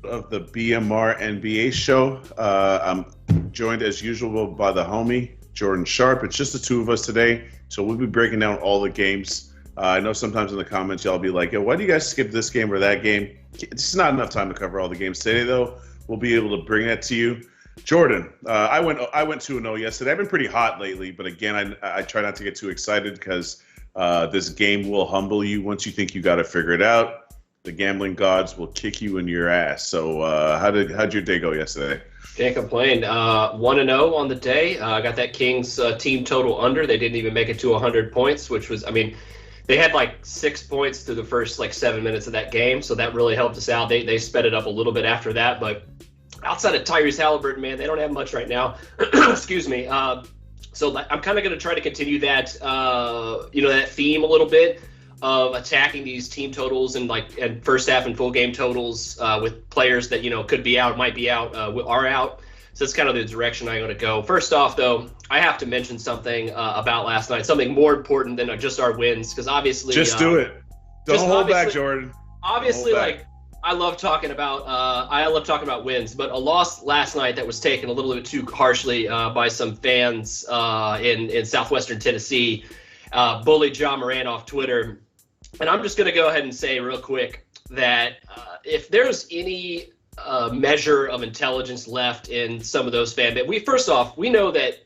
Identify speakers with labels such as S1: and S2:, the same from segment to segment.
S1: Of the BMR NBA show. I'm joined as usual by the homie Jordan Sharp. It's just the two of us today, so we'll be breaking down all the games. I know sometimes in the comments y'all be like, "Yo, why do you guys skip this game or that game?" It's not enough time to cover all the games today, though. We'll be able to bring that to you. Jordan, I went 2-0 yesterday. I've been pretty hot lately, but again, I try not to get too excited because this game will humble you once you think you got to figure it out. The gambling gods will kick you in your ass. So how'd your day go yesterday?
S2: Can't complain. 1-0 on the day. I got that Kings team total under. They didn't even make it to 100 points, which was, I mean, they had like 6 points through the first 7 minutes of that game, so that really helped us out. They sped it up a little bit after that, but outside of Tyrese Halliburton, man, they don't have much right now. Excuse me. So I'm kind of going to try to continue that, that theme a little bit of attacking these team totals and first half and full game totals with players that could be out, might be out, are out. So that's kind of the direction I'm going to go. First off, though, I have to mention something about last night, something more important than just our wins, because obviously
S1: do it. Don't hold back, Jordan.
S2: Obviously, I love talking about wins, but a loss last night that was taken a little bit too harshly by some fans in southwestern Tennessee bullied John Morant off Twitter. And I'm just going to go ahead and say real quick that if there's any measure of intelligence left in some of those fans, we know that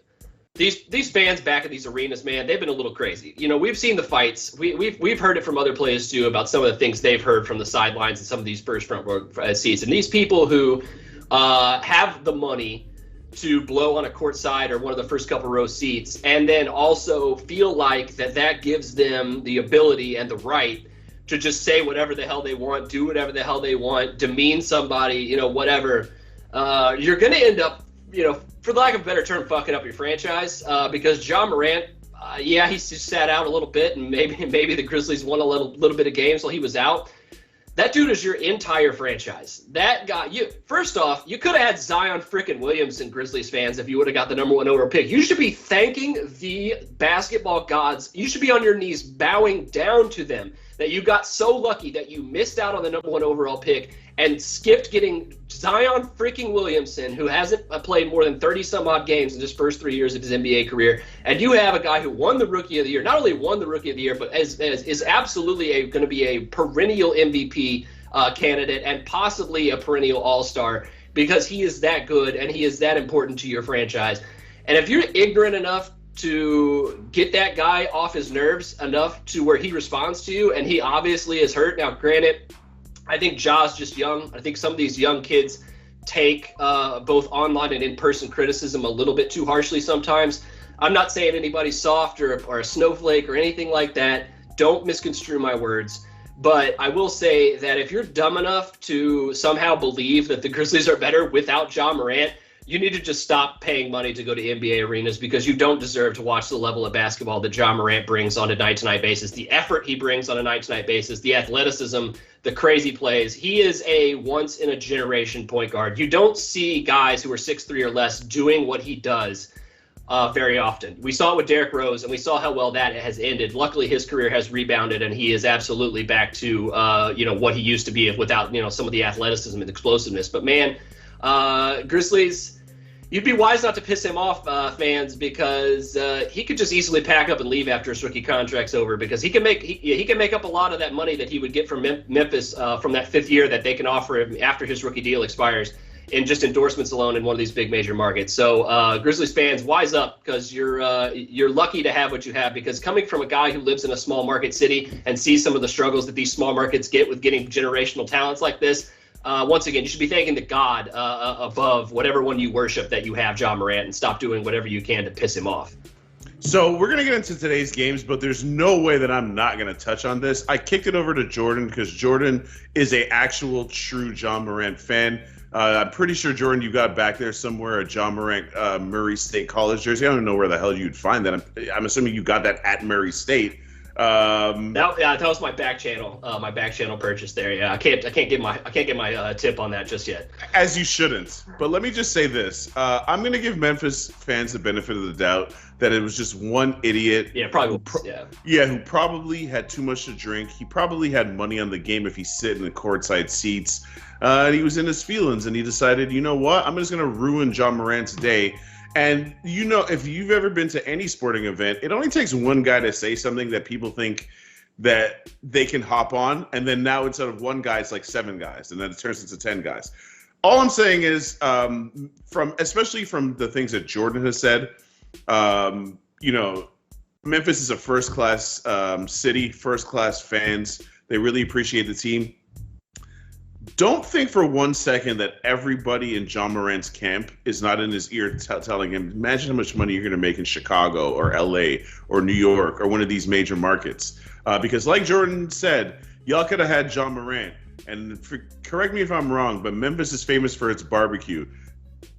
S2: these fans back at these arenas, man, they've been a little crazy. We've seen the fights. We've heard it from other players too about some of the things they've heard from the sidelines and some of these first front row seats. And these people who have the money to blow on a courtside or one of the first couple row seats, and then also feel like that gives them the ability and the right to just say whatever the hell they want, do whatever the hell they want, demean somebody, whatever. You're going to end up, for lack of a better term, fucking up your franchise because John Morant, he's just sat out a little bit, and maybe the Grizzlies won a little bit of games while he was out. That dude is your entire franchise. That guy, first off, you could have had Zion frickin' Williamson, Grizzlies fans, if you would have got the number 1 overall pick. You should be thanking the basketball gods. You should be on your knees bowing down to them that you got so lucky that you missed out on the number 1 overall pick and skipped getting Zion freaking Williamson, who hasn't played more than 30-some-odd games in his first 3 years of his NBA career. And you have a guy who won the Rookie of the Year, not only won the Rookie of the Year, but is absolutely going to be a perennial MVP candidate and possibly a perennial all-star because he is that good and he is that important to your franchise. And if you're ignorant enough to get that guy off his nerves enough to where he responds to you, and he obviously is hurt. Now, granted, I think Ja's just young. I think some of these young kids take both online and in-person criticism a little bit too harshly sometimes. I'm not saying anybody's soft or a snowflake or anything like that. Don't misconstrue my words. But I will say that if you're dumb enough to somehow believe that the Grizzlies are better without Ja Morant, you need to just stop paying money to go to NBA arenas because you don't deserve to watch the level of basketball that Ja Morant brings on a night-to-night basis, the effort he brings on a night-to-night basis, the athleticism, the crazy plays. He is a once-in-a-generation point guard. You don't see guys who are 6'3" or less doing what he does very often. We saw it with Derrick Rose, and we saw how well that has ended. Luckily, his career has rebounded, and he is absolutely back to what he used to be without some of the athleticism and explosiveness. But man, Grizzlies, You'd be wise not to piss him off, fans, because he could just easily pack up and leave after his rookie contract's over. Because he can make up a lot of that money that he would get from Memphis from that 5th year that they can offer him after his rookie deal expires, in just endorsements alone in one of these big major markets. So Grizzlies fans, wise up, because you're lucky to have what you have. Because coming from a guy who lives in a small market city and sees some of the struggles that these small markets get with getting generational talents like this. Once again, you should be thanking the God above whatever one you worship that you have Ja Morant, and stop doing whatever you can to piss him off.
S1: So we're going to get into today's games, but there's no way that I'm not going to touch on this. I kicked it over to Jordan because Jordan is a actual true Ja Morant fan. I'm pretty sure, Jordan, you got back there somewhere a Ja Morant Murray State College jersey. I don't know where the hell you'd find that. I'm assuming you got that at Murray State.
S2: That was my back channel purchase there. Yeah, I can't get my tip on that just yet.
S1: As you shouldn't. But let me just say this: I'm going to give Memphis fans the benefit of the doubt that it was just one idiot.
S2: Yeah, probably.
S1: Who probably had too much to drink. He probably had money on the game if he's sitting in courtside seats. And he was in his feelings, and he decided, you know what? I'm just going to ruin Ja Morant's day. And, you know, if you've ever been to any sporting event, it only takes one guy to say something that people think that they can hop on. And then now instead of one guy, it's like 7 guys. And then it turns into 10 guys. All I'm saying is, especially from the things that Jordan has said, you know, Memphis is a first-class city, first-class fans. They really appreciate the team. Don't think for one second that everybody in Ja Morant's camp is not in his ear telling him, imagine how much money you're going to make in Chicago or LA or New York or one of these major markets. Because like Jordan said, y'all could have had Ja Morant. And correct me if I'm wrong, but Memphis is famous for its barbecue.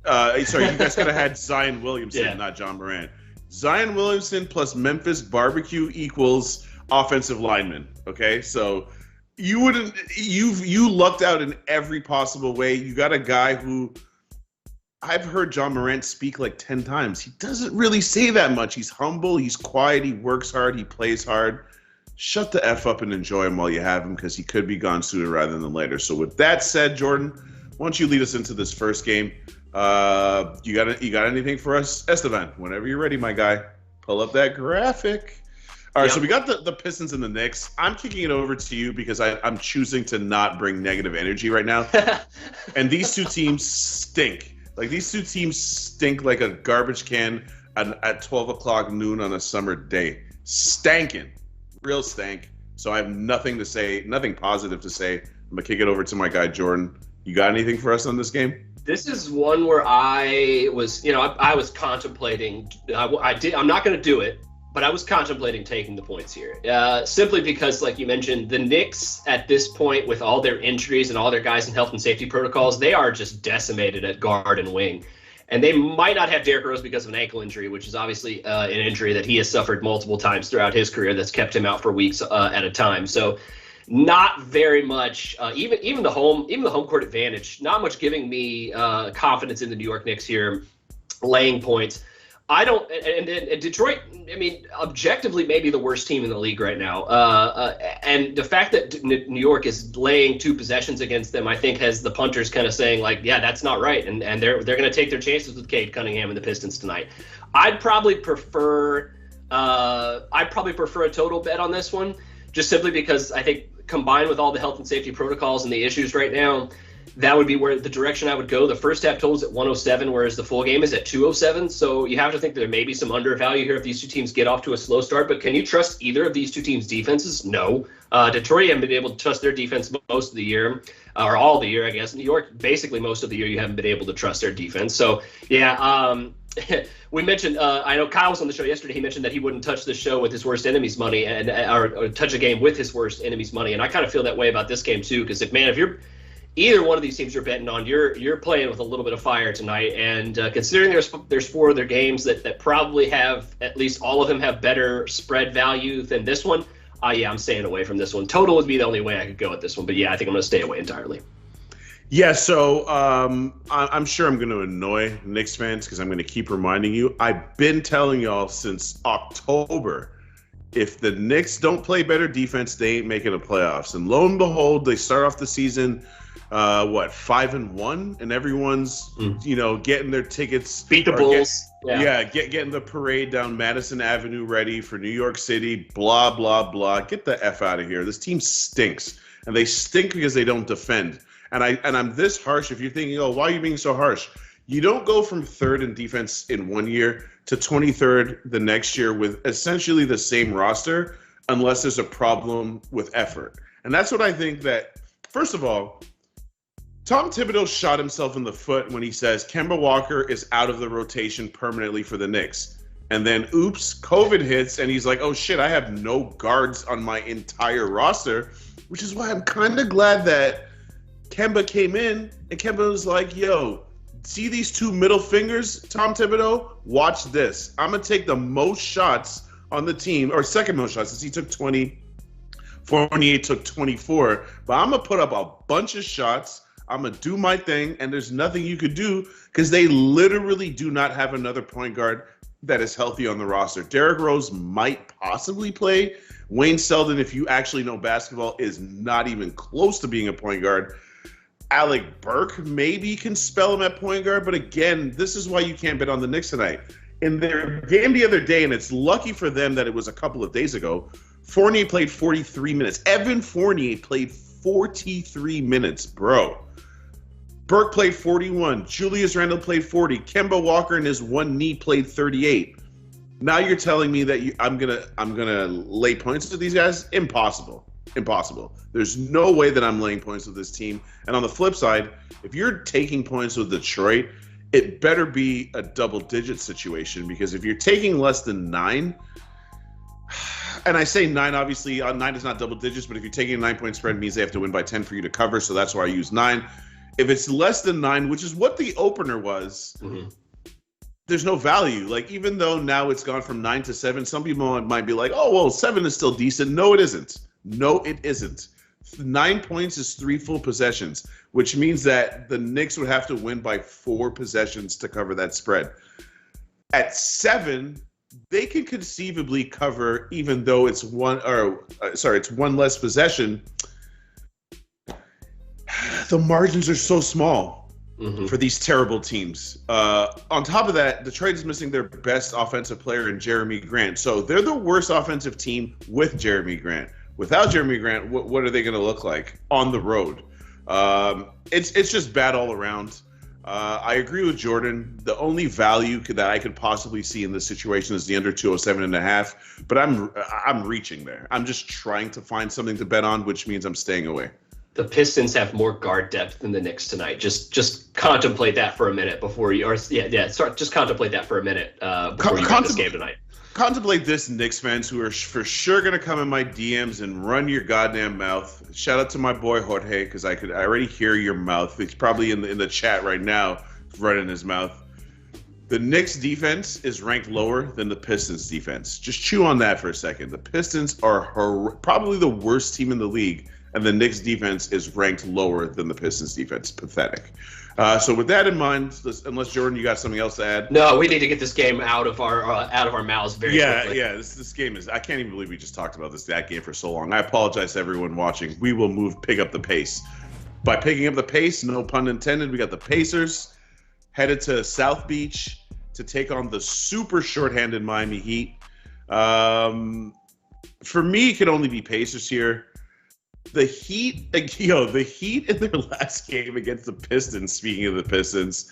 S1: Sorry, you guys could have had Zion Williamson, not Ja Morant. Zion Williamson plus Memphis barbecue equals offensive lineman. Okay, so you lucked out in every possible way. You got a guy who I've heard Ja Morant speak like 10 times. He doesn't really say that much. He's humble, he's quiet, he works hard, he plays hard. Shut the F up and enjoy him while you have him, because he could be gone sooner rather than later. So with that said, Jordan, why don't you lead us into this first game? You got anything for us? Esteban, whenever you're ready, my guy. Pull up that graphic. All right, so we got the Pistons and the Knicks. I'm kicking it over to you because I'm choosing to not bring negative energy right now. And these two teams stink. Like, these two teams stink like a garbage can at 12 o'clock noon on a summer day. Stankin'. Real stank. So I have nothing to say, nothing positive to say. I'm going to kick it over to my guy, Jordan. You got anything for us on this game?
S2: This is one where I was, I was contemplating. I'm not going to do it, but I was contemplating taking the points here. Simply because, like you mentioned, the Knicks at this point, with all their injuries and all their guys in health and safety protocols, they are just decimated at guard and wing. And they might not have Derrick Rose because of an ankle injury, which is obviously an injury that he has suffered multiple times throughout his career that's kept him out for weeks at a time. So not very much, even the home court advantage, not much giving me confidence in the New York Knicks here laying points. I don't, and Detroit, I mean, objectively maybe the worst team in the league right now. And the fact that New York is laying 2 possessions against them, I think, has the punters kind of saying, like, yeah, that's not right. And they're going to take their chances with Cade Cunningham and the Pistons tonight. I'd probably prefer a total bet on this one, just simply because I think combined with all the health and safety protocols and the issues right now, that would be where the direction I would go. The first half total is at 107, whereas the full game is at 207. So you have to think there may be some undervalue here if these two teams get off to a slow start. But can you trust either of these two teams' defenses? No. Detroit haven't been able to trust their defense most of the year, or all the year, I guess. New York, basically most of the year, you haven't been able to trust their defense. So, yeah, we mentioned, I know Kyle was on the show yesterday. He mentioned that he wouldn't touch the show with his worst enemy's money or touch a game with his worst enemy's money. And I kind of feel that way about this game, too, because if you're either one of these teams you're betting on, you're playing with a little bit of fire tonight. And considering there's 4 other games that probably have, at least all of them have better spread value than this one, I'm staying away from this one. Total would be the only way I could go at this one. But, yeah, I think I'm going to stay away entirely.
S1: Yeah, so I'm sure I'm going to annoy Knicks fans because I'm going to keep reminding you. I've been telling y'all since October, if the Knicks don't play better defense, they ain't making the playoffs. And lo and behold, they start off the season 5-1, and everyone's getting their tickets.
S2: Beat the Bulls.
S1: Getting the parade down Madison Avenue ready for New York City. Blah blah blah. Get the F out of here. This team stinks, and they stink because they don't defend. And I'm this harsh. If you're thinking, oh, why are you being so harsh? You don't go from third in defense in 1 year to 23rd the next year with essentially the same roster unless there's a problem with effort. And that's what I think that, first of all, Tom Thibodeau shot himself in the foot when he says Kemba Walker is out of the rotation permanently for the Knicks. And then, oops, COVID hits, and he's like, oh, shit, I have no guards on my entire roster, which is why I'm kind of glad that Kemba came in, and Kemba was like, yo, see these two middle fingers, Tom Thibodeau? Watch this. I'm going to take the most shots on the team, or second most shots, since he took 20. Fournier took 24. But I'm going to put up a bunch of shots. I'm going to do my thing, and there's nothing you could do because they literally do not have another point guard that is healthy on the roster. Derrick Rose might possibly play. Wayne Selden, if you actually know basketball, is not even close to being a point guard. Alec Burke maybe can spell him at point guard, but again, this is why you can't bet on the Knicks tonight. In their game the other day, and it's lucky for them that it was a couple of days ago, Fournier played 43 minutes. Evan Fournier played 43 minutes, bro. Burke played 41. Julius Randle played 40. Kemba Walker in his one knee played 38. Now you're telling me that I'm gonna lay points to these guys? Impossible. There's no way that I'm laying points with this team. And on the flip side, if you're taking points with Detroit, it better be a double-digit situation, because if you're taking less than 9, and I say 9, obviously 9 is not double digits, but if you're taking a 9-point spread, it means they have to win by 10 for you to cover, so that's why I use 9. If it's less than 9, which is what the opener was, there's no value. Like, even though now it's gone from 9 to 7, some people might be like, oh, well, 7 is still decent. No, it isn't. 9 points is 3 full possessions, which means that the Knicks would have to win by 4 possessions to cover that spread. At 7, they can conceivably cover, even though it's one less possession. The margins are so small for these terrible teams. On top of that, Detroit is missing their best offensive player in Jeremy Grant. So they're the worst offensive team with Jeremy Grant. Without Jeremy Grant, what are they going to look like on the road? It's just bad all around. I agree with Jordan. The only value that I could possibly see in this situation is the under 207.5. But I'm reaching there. I'm just trying to find something to bet on, which means I'm staying away.
S2: The Pistons have more guard depth than the Knicks tonight. Just contemplate that for a minute before you, just contemplate that for a minute before you bet this game tonight.
S1: Contemplate this, Knicks fans who are for sure going to come in my DMs and run your goddamn mouth. Shout out to my boy Jorge, because I already hear your mouth. He's probably in the chat right now, running his mouth. The Knicks defense is ranked lower than the Pistons defense. Just chew on that for a second. The Pistons are probably the worst team in the league, and the Knicks defense is ranked lower than the Pistons defense. Pathetic. So with that in mind, unless Jordan, you got something else to add?
S2: No, we need to get this game out of our mouths very quickly.
S1: Yeah. This game is. I can't even believe we just talked about that game for so long. I apologize to everyone watching. We will pick up the pace. By picking up the pace, no pun intended, we got the Pacers headed to South Beach to take on the super shorthanded Miami Heat. For me, it could only be Pacers here. The Heat in their last game against the Pistons, speaking of the Pistons,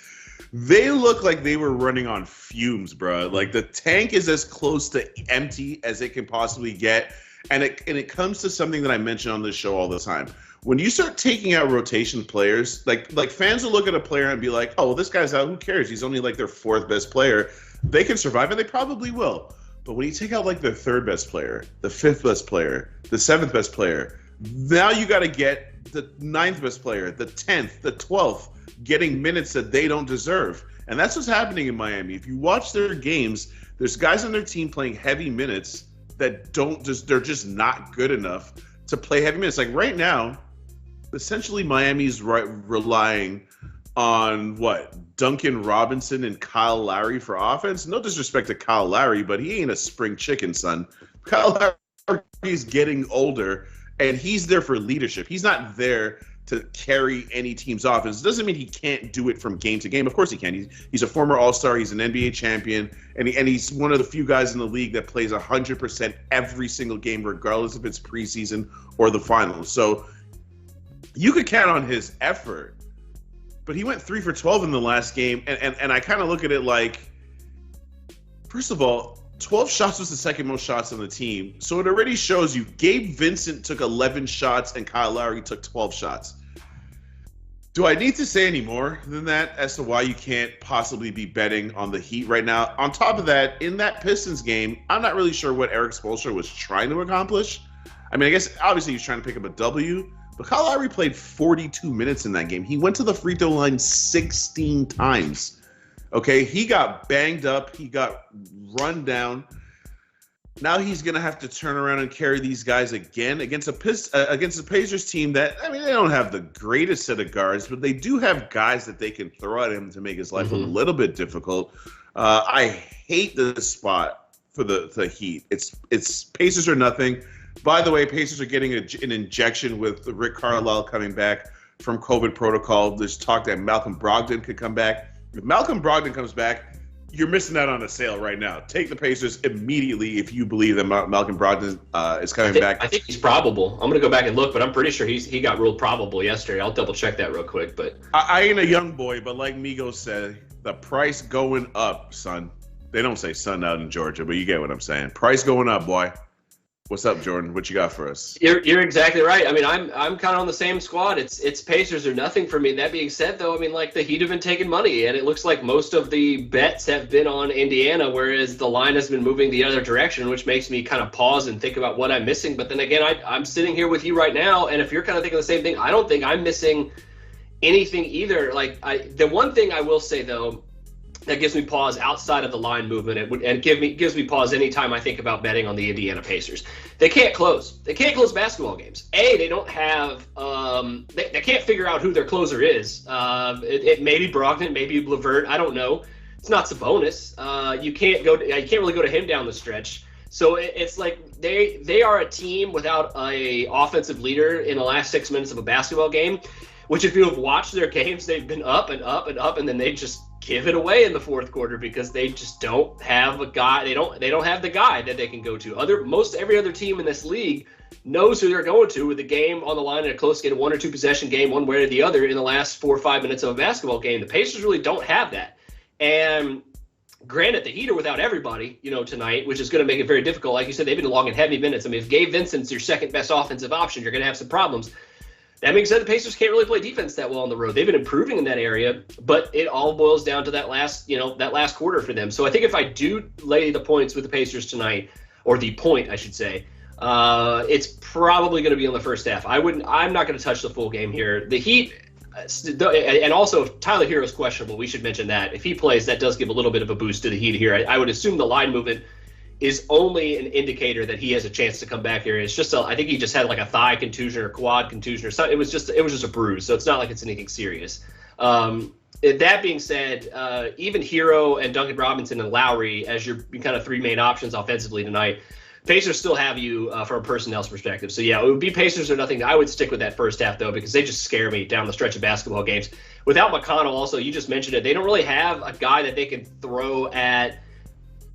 S1: they look like they were running on fumes, bro. Like, the tank is as close to empty as it can possibly get. And it comes to something that I mention on this show all the time. When you start taking out rotation players, like fans will look at a player and be like, oh, well, this guy's out. Who cares? He's only like their 4th best player. They can survive, and they probably will. But when you take out like their 3rd best player, the 5th best player, the 7th best player, now you got to get the 9th best player, the 10th, the 12th, getting minutes that they don't deserve. And that's what's happening in Miami. If you watch their games, there's guys on their team playing heavy minutes that they're just not good enough to play heavy minutes. Like right now, essentially Miami's relying on Duncan Robinson and Kyle Lowry for offense. No disrespect to Kyle Lowry, but he ain't a spring chicken, son. Kyle Lowry is getting older, and he's there for leadership. He's not there to carry any team's offense. It doesn't mean he can't do it from game to game. Of course he can. He's a former All-Star. He's an NBA champion, and he's one of the few guys in the league that plays 100% every single game, regardless if it's preseason or the finals. So you could count on his effort. But he went 3 for 12 in the last game, and I kind of look at it like, first of all, 12 shots was the second most shots on the team. So it already shows you Gabe Vincent took 11 shots and Kyle Lowry took 12 shots. Do I need to say any more than that as to why you can't possibly be betting on the Heat right now? On top of that, in that Pistons game, I'm not really sure what Eric Spoelstra was trying to accomplish. I mean, I guess obviously he's trying to pick up a W, but Kyle Lowry played 42 minutes in that game. He went to the free throw line 16 times. Okay, he got banged up. He got run down. Now he's going to have to turn around and carry these guys again against a Pacers team that, I mean, they don't have the greatest set of guards, but they do have guys that they can throw at him to make his life a little bit difficult. I hate the spot for the Heat. It's Pacers or nothing. By the way, Pacers are getting an injection with Rick Carlisle coming back from COVID protocol. There's talk that Malcolm Brogdon could come back. If Malcolm Brogdon comes back, you're missing out on a sale right now. Take the Pacers immediately if you believe that Malcolm Brogdon is coming back.
S2: I think he's probable. I'm going to go back and look, but I'm pretty sure he got ruled probable yesterday. I'll double check that real quick. But
S1: I ain't a young boy, but like Migos said, the price going up, son. They don't say son out in Georgia, but you get what I'm saying. Price going up, boy. What's up, Jordan? What you got for us?
S2: You're exactly right. I mean, I'm kind of on the same squad. It's Pacers or nothing for me. That being said, though, I mean, like the Heat have been taking money, and it looks like most of the bets have been on Indiana, whereas the line has been moving the other direction, which makes me kind of pause and think about what I'm missing. But then again, I'm sitting here with you right now, and if you're kind of thinking the same thing, I don't think I'm missing anything either. Like the one thing I will say though, that gives me pause outside of the line movement, and gives me pause anytime I think about betting on the Indiana Pacers. They can't close. They can't close basketball games. They don't have. They can't figure out who their closer is. It may be Brogdon, maybe LeVert. I don't know. It's not Sabonis. You can't really go to him down the stretch. So it's like they are a team without a offensive leader in the last 6 minutes of a basketball game. Which, if you have watched their games, they've been up and up and up, and then they just give it away in the fourth quarter because they just don't have a guy. They don't have the guy that they can go to. Every other team in this league knows who they're going to with the game on the line in a close game, 1 or 2 possession game, one way or the other in the last 4 or 5 minutes of a basketball game. The Pacers really don't have that. And granted, the Heat are without everybody, tonight, which is going to make it very difficult. Like you said, they've been long in heavy minutes. I mean, if Gabe Vincent's your second best offensive option, you're going to have some problems. That being said, the Pacers can't really play defense that well on the road. They've been improving in that area, but it all boils down to that last quarter for them. So I think if I do lay the points with the Pacers tonight, or the point, I should say, it's probably going to be in the first half. I'm not going to touch the full game here. The Heat, and also if Tyler Hero is questionable, we should mention that. If he plays, that does give a little bit of a boost to the Heat here. I would assume the line movement is only an indicator that he has a chance to come back here. It's just I think he just had like a thigh contusion or quad contusion or something. It was just a bruise, so it's not like it's anything serious. That being said, even Hero and Duncan Robinson and Lowry as your kind of 3 main options offensively tonight, Pacers still have you from a personnel's perspective. So yeah, it would be Pacers or nothing. I would stick with that first half though, because they just scare me down the stretch of basketball games. Without McConnell, also, you just mentioned it, they don't really have a guy that they can throw at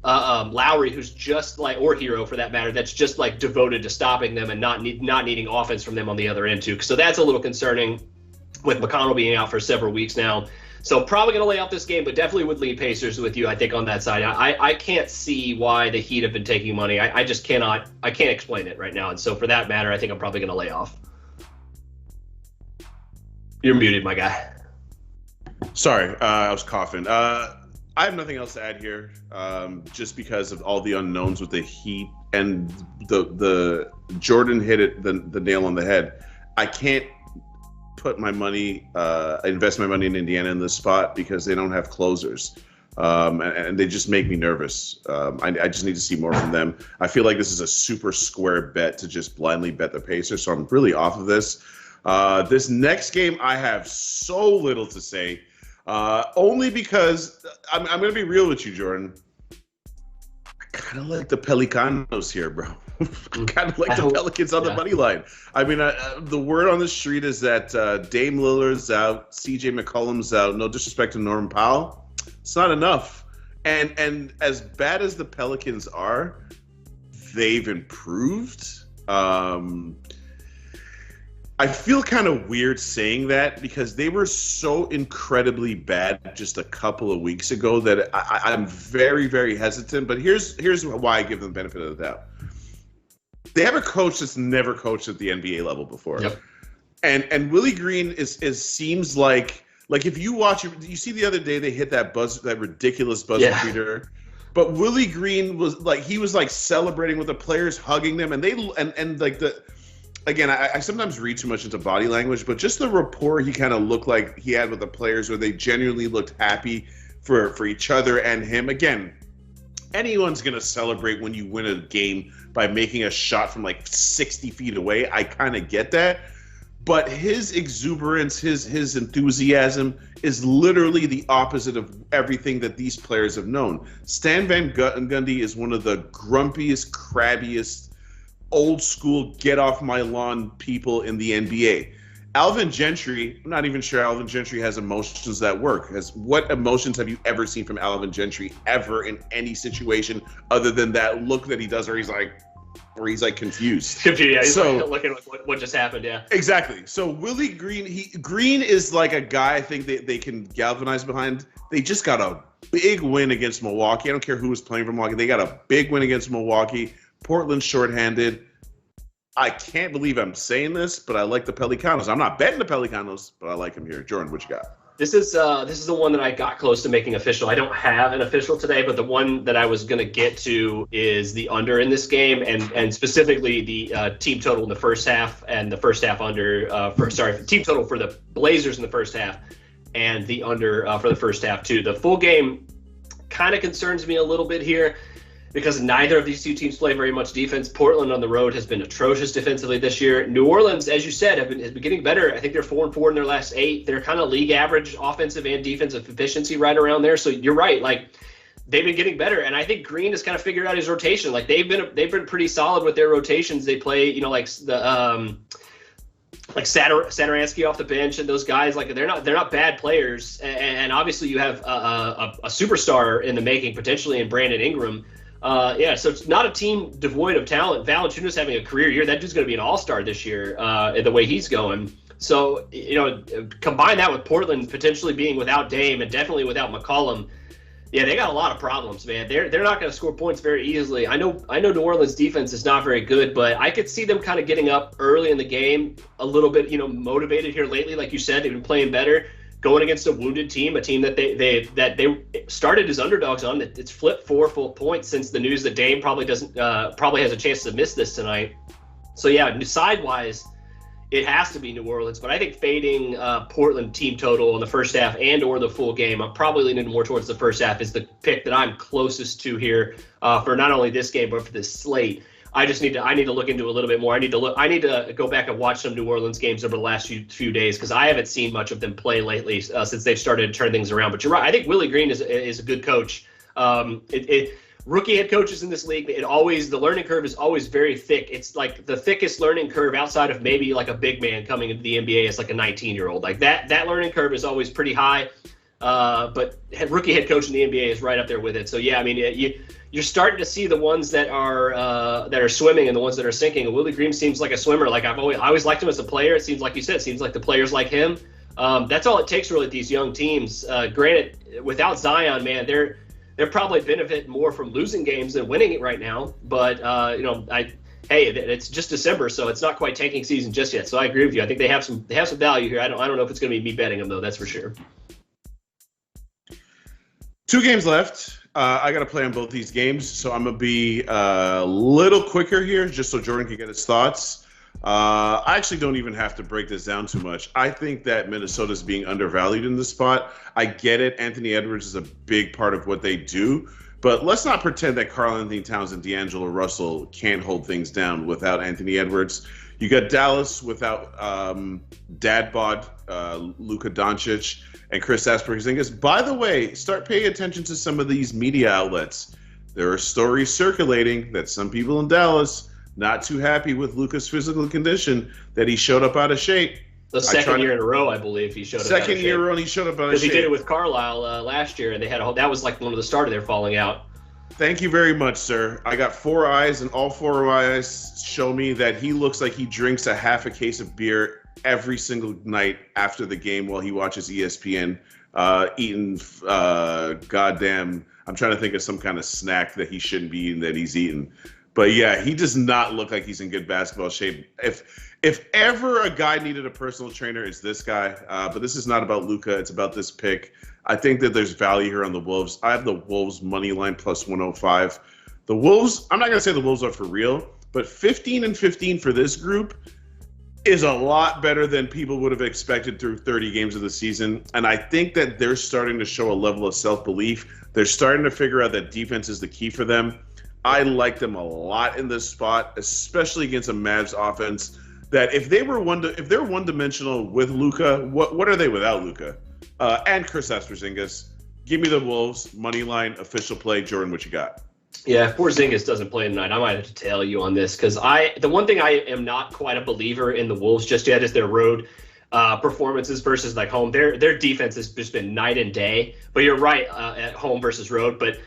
S2: Lowry, who's just like, or Hero for that matter, that's just like devoted to stopping them and not needing offense from them on the other end too. So that's a little concerning with McConnell being out for several weeks now. So probably going to lay out this game, but definitely would lead Pacers with you, I think, on that side. I can't see why the Heat have been taking money. I just cannot. I can't explain it right now. And so for that matter, I think I'm probably going to lay off. You're muted, my guy.
S1: Sorry, I was coughing. I have nothing else to add here, just because of all the unknowns with the Heat, and the Jordan hit it the nail on the head. I can't put my money, invest my money in Indiana in this spot because they don't have closers, and they just make me nervous. I just need to see more from them. I feel like this is a super square bet to just blindly bet the Pacers, so I'm really off of this. This next game, I have so little to say. Only because I'm going to be real with you, Jordan. I kind of like the Pelicans here, bro. kind of like the Pelicans on the money line. I mean, the word on the street is that Dame Lillard's out, CJ McCollum's out. No disrespect to Norman Powell, it's not enough. And as bad as the Pelicans are, they've improved. I feel kind of weird saying that because they were so incredibly bad just a couple of weeks ago that I'm very, very hesitant. But here's why I give them the benefit of the doubt. They have a coach that's never coached at the NBA level before.
S2: Yep.
S1: And Willie Green seems like if you watch it, you see the other day they hit that ridiculous buzzer beater. But Willie Green was celebrating with the players, hugging them, Again, I sometimes read too much into body language, but just the rapport he kind of looked like he had with the players where they genuinely looked happy for each other and him. Again, anyone's going to celebrate when you win a game by making a shot from like 60 feet away. I kind of get that. But his exuberance, his enthusiasm is literally the opposite of everything that these players have known. Stan Van Gundy is one of the grumpiest, crabbiest, old school get off my lawn people in the NBA. Alvin Gentry, I'm not even sure Alvin Gentry has emotions that work. What emotions have you ever seen from Alvin Gentry ever in any situation other than that look that he does where he's like confused?
S2: Yeah, he's looking like what just happened, yeah.
S1: Exactly. So Willie Green, Green is like a guy I think they can galvanize behind. They just got a big win against Milwaukee. I don't care who was playing for Milwaukee. They got a big win against Milwaukee. Portland's shorthanded. I can't believe I'm saying this, but I like the Pelicanos. I'm not betting the Pelicanos, but I like them here. Jordan, what you got?
S2: This is the one that I got close to making official. I don't have an official today, but the one that I was going to get to is the under in this game, and specifically the team total in the first half and the first half under. Team total for the Blazers in the first half and the under for the first half too. The full game kind of concerns me a little bit here, because neither of these two teams play very much defense. Portland on the road has been atrocious defensively this year. New Orleans, as you said, has been getting better. I think they're 4-4 in their last 8. They're kind of league average offensive and defensive efficiency right around there. So you're right. Like, they've been getting better. And I think Green has kind of figured out his rotation. Like, they've been pretty solid with their rotations. They play, like the Satoransky off the bench and those guys, like they're not bad players. And obviously you have a superstar in the making potentially in Brandon Ingram. So it's not a team devoid of talent. Valanciunas having a career year. That dude's going to be an all-star this year, the way he's going. So, combine that with Portland potentially being without Dame and definitely without McCollum. Yeah, they got a lot of problems, man. They're not going to score points very easily. I know New Orleans defense is not very good, but I could see them kind of getting up early in the game, a little bit, motivated here lately. Like you said, they've been playing better. Going against a wounded team, a team that they started as underdogs on. It's flipped 4 full points since the news that Dame probably has a chance to miss this tonight. So yeah, side-wise, it has to be New Orleans. But I think fading Portland team total in the first half and or the full game, I'm probably leaning more towards the first half is the pick that I'm closest to here for not only this game but for this slate. I need to look into it a little bit more. I need to go back and watch some New Orleans games over the last few days because I haven't seen much of them play lately since they've started to turn things around. But you're right. I think Willie Green is a good coach. Rookie head coaches in this league, the learning curve is always very thick. It's like the thickest learning curve outside of maybe like a big man coming into the NBA as like a 19-year-old. Like that learning curve is always pretty high. But rookie head coach in the NBA is right up there with it. So yeah, I mean, you're starting to see the ones that are swimming and the ones that are sinking. And Willie Green seems like a swimmer. Like I always liked him as a player. It seems like you said, it seems like the players like him. That's all it takes really at theyese young teams. Granted, without Zion, man, they're probably benefiting more from losing games than winning it right now. But it's just December, so it's not quite tanking season just yet. So I agree with you. I think they have some value here. I don't know if it's going to be me betting them though. That's for sure.
S1: 2 games left. I got to play on both these games, so I'm going to be a little quicker here just so Jordan can get his thoughts. I actually don't even have to break this down too much. I think that Minnesota's being undervalued in this spot. I get it. Anthony Edwards is a big part of what they do, but let's not pretend that Karl-Anthony Towns and D'Angelo Russell can't hold things down without Anthony Edwards. You got Dallas without Dad Bod, Luka Doncic, and Chris Porzingis. By the way, start paying attention to some of these media outlets. There are stories circulating that some people in Dallas not too happy with Luka's physical condition, that he showed up out of shape.
S2: The second year in a row, I believe, he showed up.
S1: Second year in a row, he showed up out of shape.
S2: Because he did it with Carlisle last year, and they had that was like one of the start of their falling out.
S1: Thank you very much, sir. I got 4 eyes, and all 4 eyes show me that he looks like he drinks a half a case of beer every single night after the game while he watches ESPN, eating goddamn. I'm trying to think of some kind of snack that he shouldn't be eating that he's eating. But yeah, he does not look like he's in good basketball shape. If ever a guy needed a personal trainer, it's this guy. But this is not about Luka. It's about this pick. I think that there's value here on the Wolves. I have the Wolves money line plus 105. The Wolves, I'm not going to say the Wolves are for real, but 15-15 for this group is a lot better than people would have expected through 30 games of the season. And I think that they're starting to show a level of self-belief. They're starting to figure out that defense is the key for them. I like them a lot in this spot, especially against a Mavs offense that if they're one-dimensional with Luka, what are they without Luka? And Chris Porzingis. Give me the Wolves money line official play. Jordan, what you got?
S2: Yeah, if Porzingis doesn't play tonight, I might have to tail you on this because the one thing I am not quite a believer in the Wolves just yet is their road performances versus like home. Their defense has just been night and day. But you're right at home versus road, but.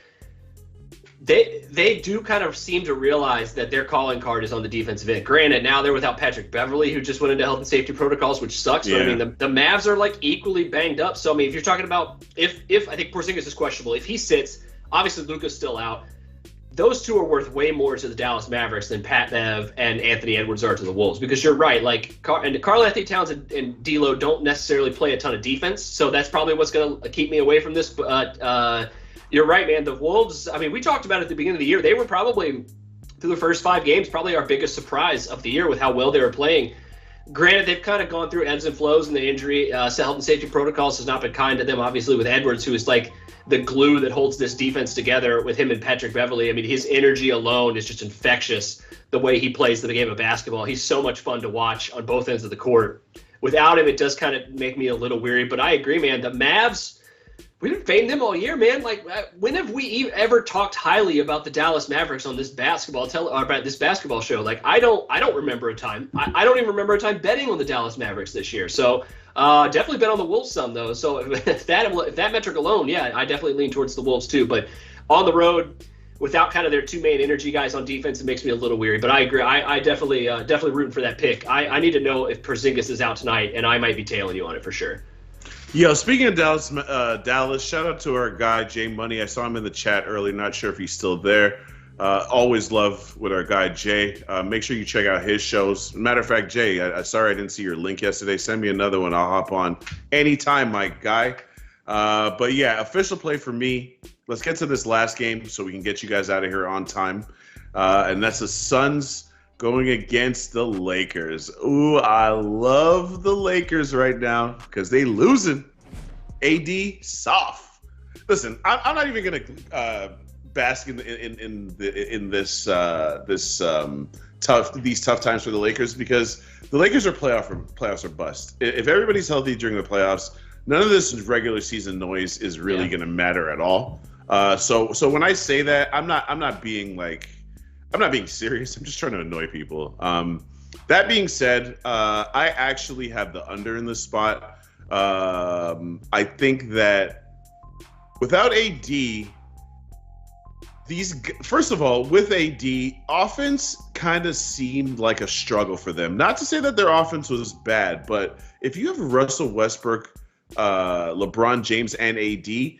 S2: They do kind of seem to realize that their calling card is on the defensive end. Granted, now they're without Patrick Beverley, who just went into health and safety protocols, which sucks. Yeah. But I mean, the Mavs are like equally banged up. So I mean, if you're talking about if I think Porzingis is questionable, if he sits, obviously Luka's still out. Those two are worth way more to the Dallas Mavericks than Pat Bev and Anthony Edwards are to the Wolves. Because you're right, like Karl-Anthony Towns and D'Lo don't necessarily play a ton of defense, so that's probably what's going to keep me away from this. You're right, man. The Wolves, I mean, we talked about it at the beginning of the year. They were probably, through the first 5 games, probably our biggest surprise of the year with how well they were playing. Granted, they've kind of gone through ebbs and flows, and the injury, health and safety protocols has not been kind to them, obviously, with Edwards, who is like the glue that holds this defense together with him and Patrick Beverley. I mean, his energy alone is just infectious, the way he plays the game of basketball. He's so much fun to watch on both ends of the court. Without him, it does kind of make me a little weary, but I agree, man. The Mavs, we've been fading them all year, man. Like, when have we ever talked highly about the Dallas Mavericks on this basketball show? Like, I don't remember a time. I don't even remember a time betting on the Dallas Mavericks this year. So, definitely bet on the Wolves some though. So if that metric alone, yeah, I definitely lean towards the Wolves too. But on the road, without kind of their 2 main energy guys on defense, it makes me a little weary. But I agree. I definitely rooting for that pick. I need to know if Porzingis is out tonight, and I might be tailing you on it for sure.
S1: Yo, speaking of Dallas, shout out to our guy, Jay Money. I saw him in the chat earlier. Not sure if he's still there. Always love with our guy, Jay. Make sure you check out his shows. Matter of fact, Jay, sorry I didn't see your link yesterday. Send me another one. I'll hop on anytime, my guy. But yeah, official play for me. Let's get to this last game so we can get you guys out of here on time. And that's the Suns going against the Lakers. Ooh, I love the Lakers right now because they losing. AD soft. Listen, I'm not even gonna bask in these tough times for the Lakers because the Lakers are playoffs are bust. If everybody's healthy during the playoffs, none of this regular season noise is really gonna matter at all. So when I say that, I'm not being serious. I'm just trying to annoy people. That being said, I actually have the under in this spot. I think that without AD, first of all, with AD, offense kind of seemed like a struggle for them. Not to say that their offense was bad, but if you have Russell Westbrook, LeBron James, and AD,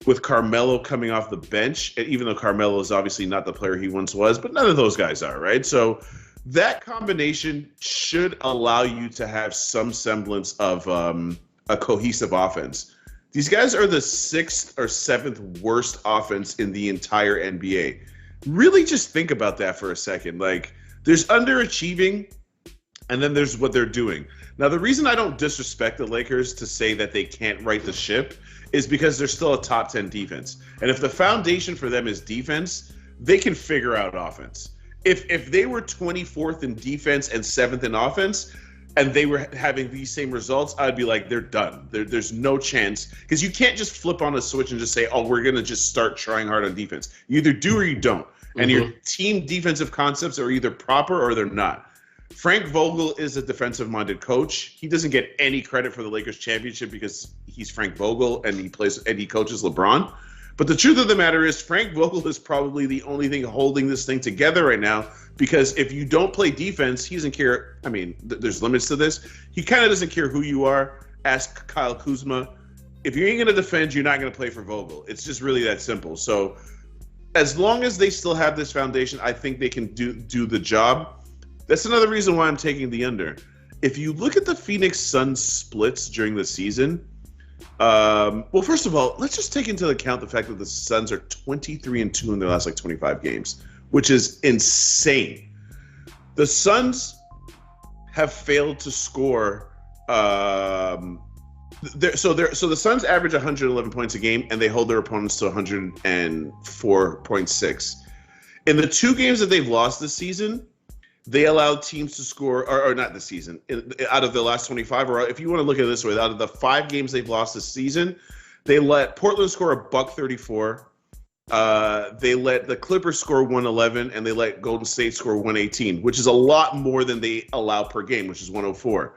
S1: with Carmelo coming off the bench, and even though Carmelo is obviously not the player he once was, but none of those guys are, right? So that combination should allow you to have some semblance of a cohesive offense. These guys are the 6th or 7th worst offense in the entire NBA. Really just think about that for a second. Like, there's underachieving, and then there's what they're doing. Now, the reason I don't disrespect the Lakers to say that they can't right the ship is because they're still a top 10 defense. And if the foundation for them is defense, they can figure out offense. If they were 24th in defense and 7th in offense, and they were having these same results, I'd be like, they're done. There's no chance. Because you can't just flip on a switch and just say, oh, we're going to just start trying hard on defense. You either do or you don't. and your team defensive concepts are either proper or they're not. Frank Vogel is a defensive-minded coach. He doesn't get any credit for the Lakers championship because he's Frank Vogel and he coaches LeBron. But the truth of the matter is Frank Vogel is probably the only thing holding this thing together right now, because if you don't play defense, he doesn't care. I mean, there's limits to this. He kind of doesn't care who you are. Ask Kyle Kuzma. If you ain't going to defend, you're not going to play for Vogel. It's just really that simple. So as long as they still have this foundation, I think they can do the job. That's another reason why I'm taking the under. If you look at the Phoenix Suns splits during the season, well, first of all, let's just take into account the fact that the Suns are 23-2 in their last 25 games, which is insane. The Suns have failed to score. So the Suns average 111 points a game, and they hold their opponents to 104.6. In the 2 games that they've lost this season, they allowed teams to score, or not this season, out of the last 25, or if you want to look at it this way, out of the 5 games they've lost this season, they let Portland score $134. They let the Clippers score 111, and they let Golden State score 118, which is a lot more than they allow per game, which is 104.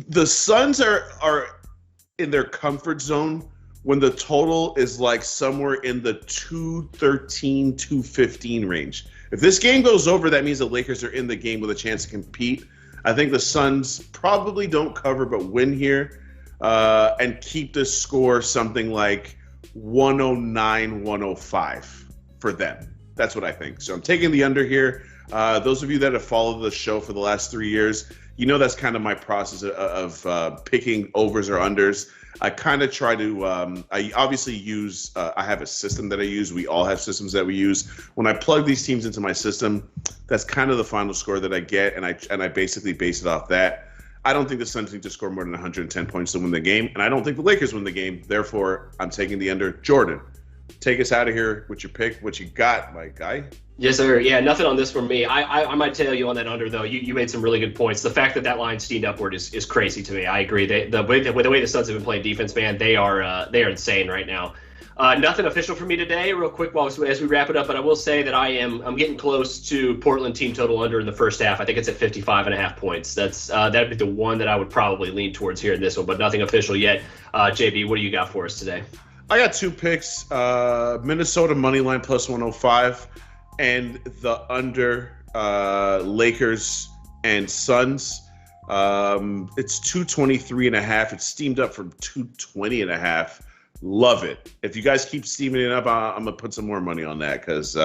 S1: The Suns are in their comfort zone when the total is somewhere in the 213, 215 range. If this game goes over, that means the Lakers are in the game with a chance to compete. I think the Suns probably don't cover but win here and keep the score something like 109, 105 for them. That's what I think. So I'm taking the under here. Those of you that have followed the show for the last 3 years, you know that's kind of my process of picking overs or unders. I kind of try to, I obviously use, I have a system that I use. We all have systems that we use. When I plug these teams into my system, that's kind of the final score that I get, and I basically base it off that. I don't think the Suns need to score more than 110 points to win the game, and I don't think the Lakers win the game. Therefore, I'm taking the under. Jordan, take us out of here with your pick. What you got, my guy?
S2: Yes, sir. Yeah, nothing on this from me. I might tell you on that under, though. You made some really good points. The fact that line steamed upward is crazy to me. I agree. The way the Suns have been playing defense, man, they are insane right now. Nothing official for me today. Real quick, as we wrap it up, but I will say that I'm getting close to Portland team total under in the first half. I think it's at 55.5 points. That'd be the one that I would probably lean towards here in this one, but nothing official yet. JB, what do you got for us today?
S1: I got 2 picks. Minnesota money line plus 105. And the under Lakers and Suns. It's 223.5. It's steamed up from 220.5. Love it. If you guys keep steaming it up, I'm gonna put some more money on that, because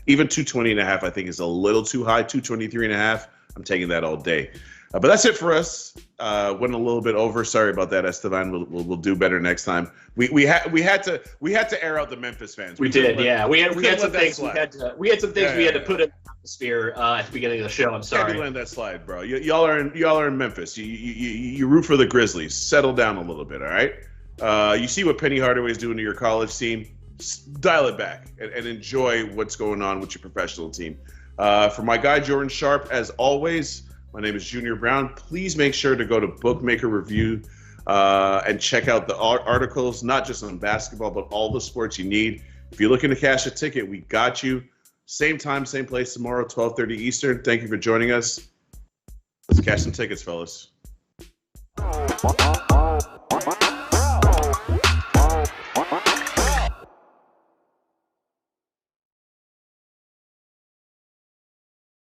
S1: even 220.5 I think is a little too high. 223.5, I'm taking that all day. But that's it for us. Went a little bit over. Sorry about that, Esteban. We'll do better next time. We had to air out the Memphis fans.
S2: We did. We had some things we had to put in the atmosphere at the beginning of the show. I'm sorry.
S1: Can't let that slide, bro. Y'all are in Memphis. You root for the Grizzlies. Settle down a little bit, all right? You see what Penny Hardaway's doing to your college team. Dial it back and enjoy what's going on with your professional team. For my guy Jordan Sharp, as always. My name is Junior Browne. Please make sure to go to Bookmaker Review and check out the articles, not just on basketball, but all the sports you need. If you're looking to cash a ticket, we got you. Same time, same place tomorrow, 12:30 Eastern. Thank you for joining us. Let's cash some tickets, fellas.